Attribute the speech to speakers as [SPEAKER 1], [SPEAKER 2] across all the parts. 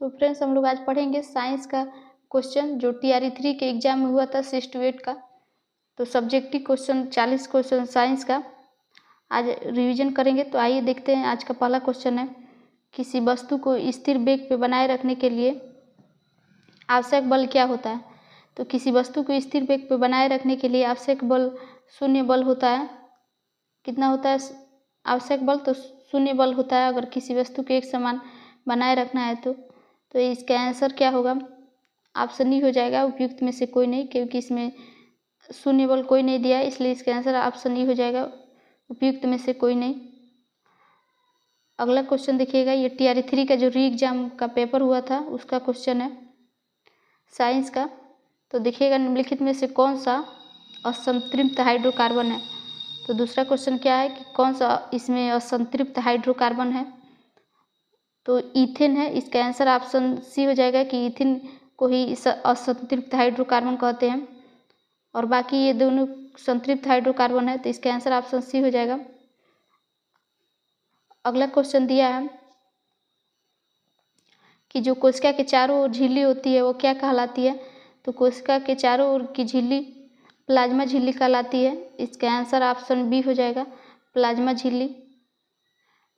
[SPEAKER 1] तो फ्रेंड्स हम लोग आज पढ़ेंगे साइंस का क्वेश्चन जो TRE 3 के एग्जाम में हुआ था 6 to 8 का। तो सब्जेक्टिव क्वेश्चन 40 क्वेश्चन साइंस का आज रिवीजन करेंगे। तो आइए देखते हैं। आज का पहला क्वेश्चन है, किसी वस्तु को स्थिर वेग पे बनाए रखने के लिए आवश्यक बल क्या होता है। तो किसी वस्तु को स्थिर वेग पे बनाए रखने के लिए आवश्यक बल शून्य बल होता है। कितना होता है आवश्यक बल? तो शून्य बल होता है अगर किसी वस्तु को एक समान बनाए रखना है तो इसका आंसर क्या होगा? ऑप्शन ई हो जाएगा, उपयुक्त में से कोई नहीं, क्योंकि इसमें शून्य बल कोई नहीं दिया है, इसलिए इसका आंसर ऑप्शन ई हो जाएगा, उपयुक्त में से कोई नहीं। अगला क्वेश्चन देखिएगा, ये TRE 3 का जो री एग्जाम का पेपर हुआ था उसका क्वेश्चन है साइंस का। तो देखिएगा, निम्नलिखित में से कौन सा असंतृप्त हाइड्रोकार्बन है। तो दूसरा क्वेश्चन क्या है कि कौन सा इसमें असंतृप्त हाइड्रोकार्बन है। तो ईथेन है, इसका आंसर ऑप्शन सी हो जाएगा कि ईथेन को ही असंतृप्त हाइड्रोकार्बन कहते हैं, और बाकी ये दोनों संतृप्त हाइड्रोकार्बन है, तो इसका आंसर ऑप्शन सी हो जाएगा। अगला क्वेश्चन दिया है कि जो कोशिका के चारों ओर झिल्ली होती है वो क्या कहलाती है। तो कोशिका के चारों ओर की झिल्ली प्लाज्मा झिल्ली कहलाती है, इसका आंसर ऑप्शन बी हो जाएगा, प्लाज्मा झिल्ली।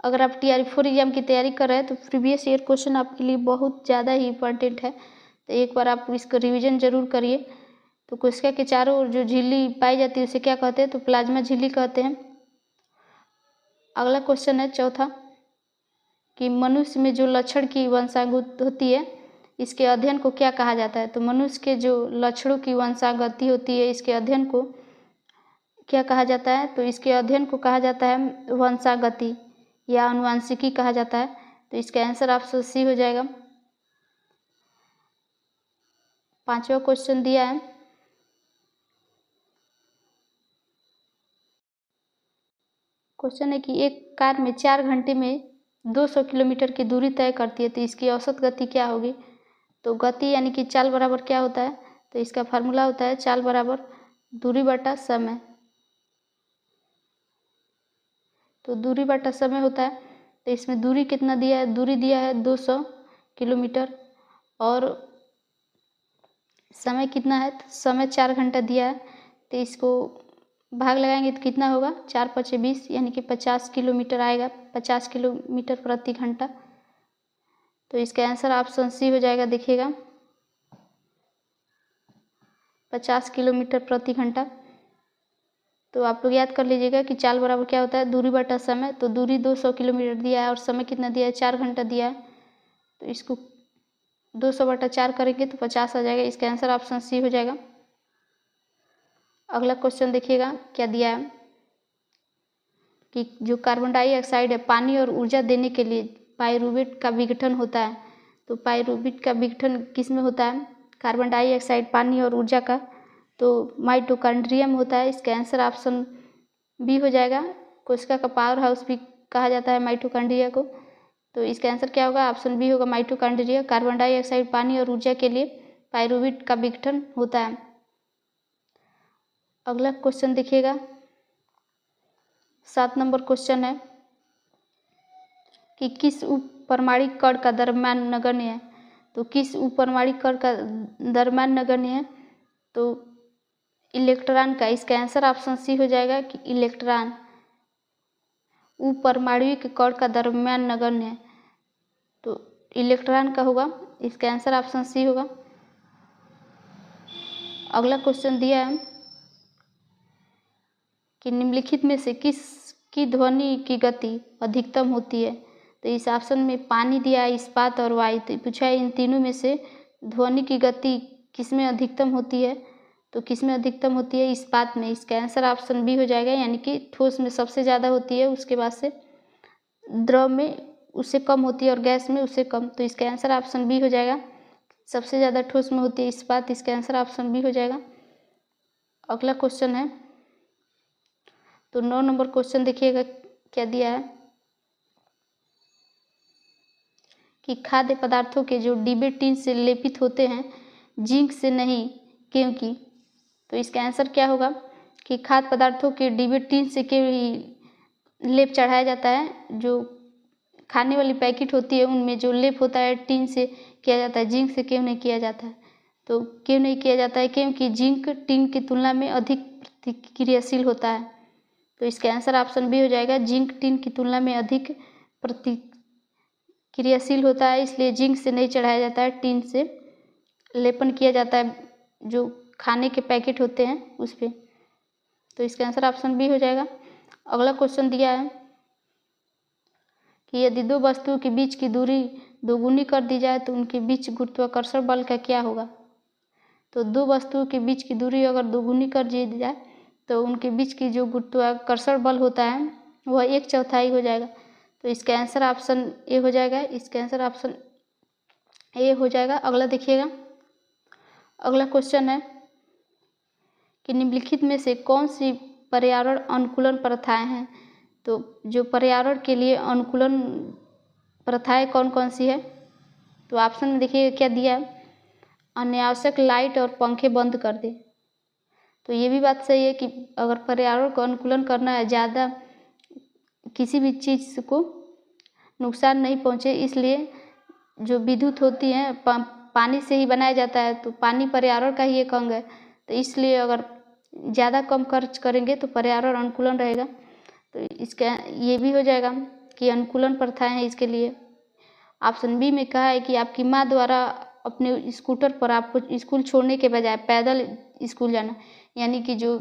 [SPEAKER 1] अगर आप TRE 4 एग्जाम की तैयारी कर रहे हैं तो प्रीवियस ईयर क्वेश्चन आपके लिए बहुत ज़्यादा ही इंपॉर्टेंट है, तो एक बार आप इसका रिवीजन जरूर करिए। तो कोशिका के चारों ओर जो झिल्ली पाई जाती है उसे क्या कहते हैं? तो प्लाज्मा झिल्ली कहते हैं। अगला क्वेश्चन है चौथा, कि मनुष्य में जो लक्षण की वंशागति होती है इसके अध्ययन को क्या कहा जाता है। तो मनुष्य के जो लक्षणों की वंशागति होती है इसके अध्ययन को क्या कहा जाता है। तो इसके अध्ययन को कहा जाता है वंशागति या आनुवंशिकी कहा जाता है, तो इसका आंसर ऑप्शन सी हो जाएगा। पांचवा क्वेश्चन दिया है, क्वेश्चन है कि एक कार में 4 घंटे में 200 किलोमीटर की दूरी तय करती है, तो इसकी औसत गति क्या होगी। तो गति यानी कि चाल बराबर क्या होता है। तो इसका फार्मूला होता है चाल बराबर दूरी बटा समय। तो दूरी बटा समय होता है, तो इसमें दूरी कितना दिया है, दूरी दिया है 200 किलोमीटर, और समय कितना है, तो समय 4 घंटा दिया है, तो इसको भाग लगाएंगे तो कितना होगा, 4 पचे 20 यानी कि 50 किलोमीटर आएगा, 50 किलोमीटर प्रति घंटा। तो इसका आंसर ऑप्शन सी हो जाएगा। देखिएगा 50 किलोमीटर प्रति घंटा। तो आप लोग याद कर लीजिएगा कि चाल बराबर क्या होता है, दूरी बटा समय। तो दूरी 200 किलोमीटर दिया है और समय कितना दिया है, 4 घंटा दिया है, तो इसको 200 बटा 4 करेंगे तो 50 आ जाएगा, इसका आंसर ऑप्शन सी हो जाएगा। अगला क्वेश्चन देखिएगा क्या दिया है, कि जो कार्बन डाइऑक्साइड है पानी और ऊर्जा देने के लिए पाइरूवेट का विघटन होता है। तो पाइरूवेट का विघटन किस में होता है, कार्बन डाइऑक्साइड पानी और ऊर्जा का, तो माइटोकॉन्ड्रिया में होता है, इसका आंसर ऑप्शन बी हो जाएगा। कोशिका का पावर हाउस भी कहा जाता है माइटोकॉन्ड्रिया को, तो इसका आंसर क्या होगा, ऑप्शन बी होगा, माइटोकॉन्ड्रिया। कार्बन डाइऑक्साइड पानी और ऊर्जा के लिए पाइरूवेट का विघटन होता है। अगला क्वेश्चन देखिएगा 7 नंबर क्वेश्चन है कि किस उपपरमाणिक कण का द्रव्यमान नगण्य है। तो किस उपपरमाणिक कण का द्रव्यमान नगण्य है, तो इलेक्ट्रॉन का, इसका आंसर ऑप्शन सी हो जाएगा कि इलेक्ट्रॉन। उपपरमाणुक कण का द्रव्यमान नगण्य है, तो इलेक्ट्रॉन का होगा, इसका आंसर ऑप्शन सी होगा। अगला क्वेश्चन दिया है कि निम्नलिखित में से किसकी ध्वनि की गति अधिकतम होती है। तो इस ऑप्शन में पानी दिया है, इस्पात और वायु, तो पूछा है इन तीनों में से ध्वनि की गति किसमें अधिकतम होती है। तो किसमें अधिकतम होती है, इस्पात में, इसका आंसर ऑप्शन बी हो जाएगा, यानी कि ठोस में सबसे ज़्यादा होती है, उसके बाद से द्रव में उससे कम होती है और गैस में उससे कम, तो इसका आंसर ऑप्शन बी हो जाएगा। सबसे ज़्यादा ठोस में होती है इस्पात, इसका आंसर ऑप्शन बी हो जाएगा। अगला क्वेश्चन है, तो 9 नंबर क्वेश्चन देखिएगा क्या दिया है, कि खाद्य पदार्थों के जो डिब्बे टीन से लेपित होते हैं जिंक से नहीं, क्योंकि। तो इसका आंसर क्या होगा कि खाद्य पदार्थों के डिब्बे टीन से क्यों ही लेप चढ़ाया जाता है, जो खाने वाली पैकेट होती है उनमें जो लेप होता है टिन से किया जाता है, जिंक से क्यों नहीं किया जाता है? तो क्यों नहीं किया जाता है? क्योंकि जिंक टिन की तुलना में अधिक प्रतिक्रियाशील होता है। तो इसका आंसर ऑप्शन बी हो जाएगा, जिंक टिन की तुलना में अधिक प्रतिक्रियाशील होता है, इसलिए जिंक से नहीं चढ़ाया जाता है, टिन से लेपन किया जाता है जो खाने के पैकेट होते हैं उस पर। तो इसका आंसर ऑप्शन बी हो जाएगा। अगला क्वेश्चन दिया है कि यदि दो वस्तुओं के बीच की दूरी दोगुनी कर दी जाए तो उनके बीच गुरुत्वाकर्षण बल का क्या होगा? तो दो वस्तुओं के बीच की दूरी अगर दोगुनी कर दी जाए तो उनके बीच की जो गुरुत्वाकर्षण बल होता है वह 1/4 हो जाएगा। तो इसका आंसर ऑप्शन ए हो जाएगा। इसका आंसर ऑप्शन ए हो जाएगा। अगला देखिएगा, अगला क्वेश्चन है कि निम्नलिखित में से कौन सी पर्यावरण अनुकूलन प्रथाएं हैं? तो जो पर्यावरण के लिए अनुकूलन प्रथाएं कौन कौन सी है? तो ऑप्शन में देखिए क्या दिया है, अनावश्यक लाइट और पंखे बंद कर दे। तो ये भी बात सही है कि अगर पर्यावरण को अनुकूलन करना है, ज़्यादा किसी भी चीज़ को नुकसान नहीं पहुँचे, इसलिए जो विद्युत होती है पानी से ही बनाया जाता है, तो पानी पर्यावरण का ही एक अंग है। तो इसलिए अगर ज़्यादा कम खर्च करेंगे तो पर्यावरण अनुकूलन रहेगा। तो इसका ये भी हो जाएगा कि अनुकूलन प्रथाएं हैं इसके लिए। ऑप्शन बी में कहा है कि आपकी माँ द्वारा अपने स्कूटर पर आपको स्कूल छोड़ने के बजाय पैदल स्कूल जाना, यानी कि जो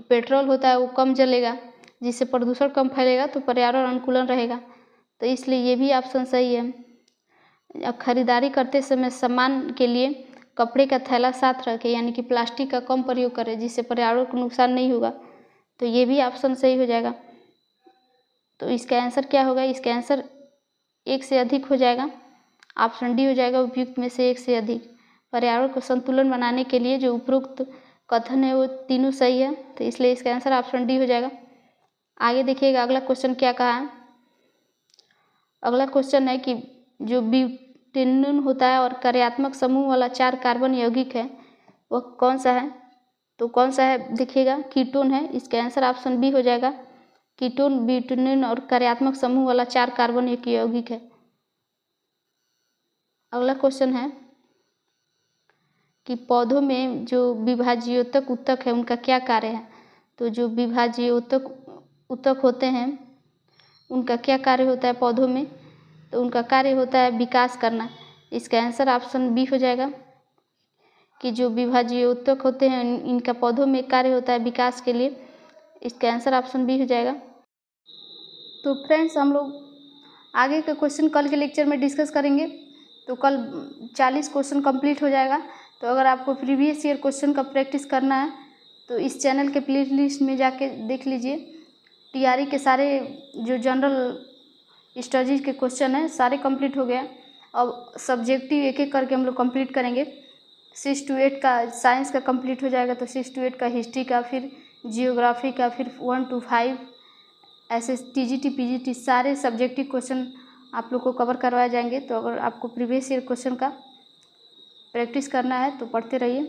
[SPEAKER 1] पेट्रोल होता है वो कम जलेगा, जिससे प्रदूषण कम फैलेगा, तो पर्यावरण अनुकूलन रहेगा। तो इसलिए ये भी ऑप्शन सही है। खरीदारी करते समय सामान के लिए कपड़े का थैला साथ रखें, यानी कि प्लास्टिक का कम प्रयोग करें, जिससे पर्यावरण को नुकसान नहीं होगा। तो ये भी ऑप्शन सही हो जाएगा। तो इसका आंसर क्या होगा? इसका आंसर एक से अधिक हो जाएगा। ऑप्शन डी हो जाएगा, उपयुक्त में से एक से अधिक। पर्यावरण को संतुलन बनाने के लिए जो उपरोक्त कथन है वो तीनों सही है, तो इसलिए इसका आंसर ऑप्शन डी हो जाएगा। आगे देखिएगा अगला क्वेश्चन क्या कहा है। अगला क्वेश्चन है कि जो ब्यूटेनॉन होता है और कार्यात्मक समूह वाला 4 कार्बन यौगिक है वह कौन सा है? तो कौन सा है देखिएगा, कीटोन है। इसका आंसर ऑप्शन बी हो जाएगा, कीटोन ब्यूटेनॉन और कार्यात्मक समूह वाला 4 कार्बन यौगिक है। अगला क्वेश्चन है कि पौधों में जो विभाज्योतक ऊतक है उनका क्या कार्य है? तो जो विभाज्योतक ऊतक होते हैं उनका क्या कार्य होता है पौधों में? तो उनका कार्य होता है विकास करना। इसका आंसर ऑप्शन बी हो जाएगा कि जो विभाज्योतक होते हैं इनका पौधों में कार्य होता है विकास के लिए। इसका आंसर ऑप्शन बी हो जाएगा। तो फ्रेंड्स, हम लोग आगे के क्वेश्चन कल के लेक्चर में डिस्कस करेंगे। तो कल 40 क्वेश्चन कंप्लीट हो जाएगा। तो अगर आपको प्रीवियस ईयर क्वेश्चन का प्रैक्टिस करना है तो इस चैनल के प्ले लिस्ट में जाके देख लीजिए। टीआरई के सारे जो जनरल स्टडीज के क्वेश्चन हैं सारे कंप्लीट हो गए। अब सब्जेक्टिव एक एक करके हम लोग कंप्लीट करेंगे। 6 to 8 का साइंस का कंप्लीट हो जाएगा, तो 6 to 8 का हिस्ट्री का, फिर जियोग्राफी का, फिर 1 to 5 ऐसे टीजीटी पीजीटी सारे सब्जेक्टिव क्वेश्चन आप लोग को कवर करवाए जाएंगे। तो अगर आपको प्रीवियस ईयर क्वेश्चन का प्रैक्टिस करना है तो पढ़ते रहिए।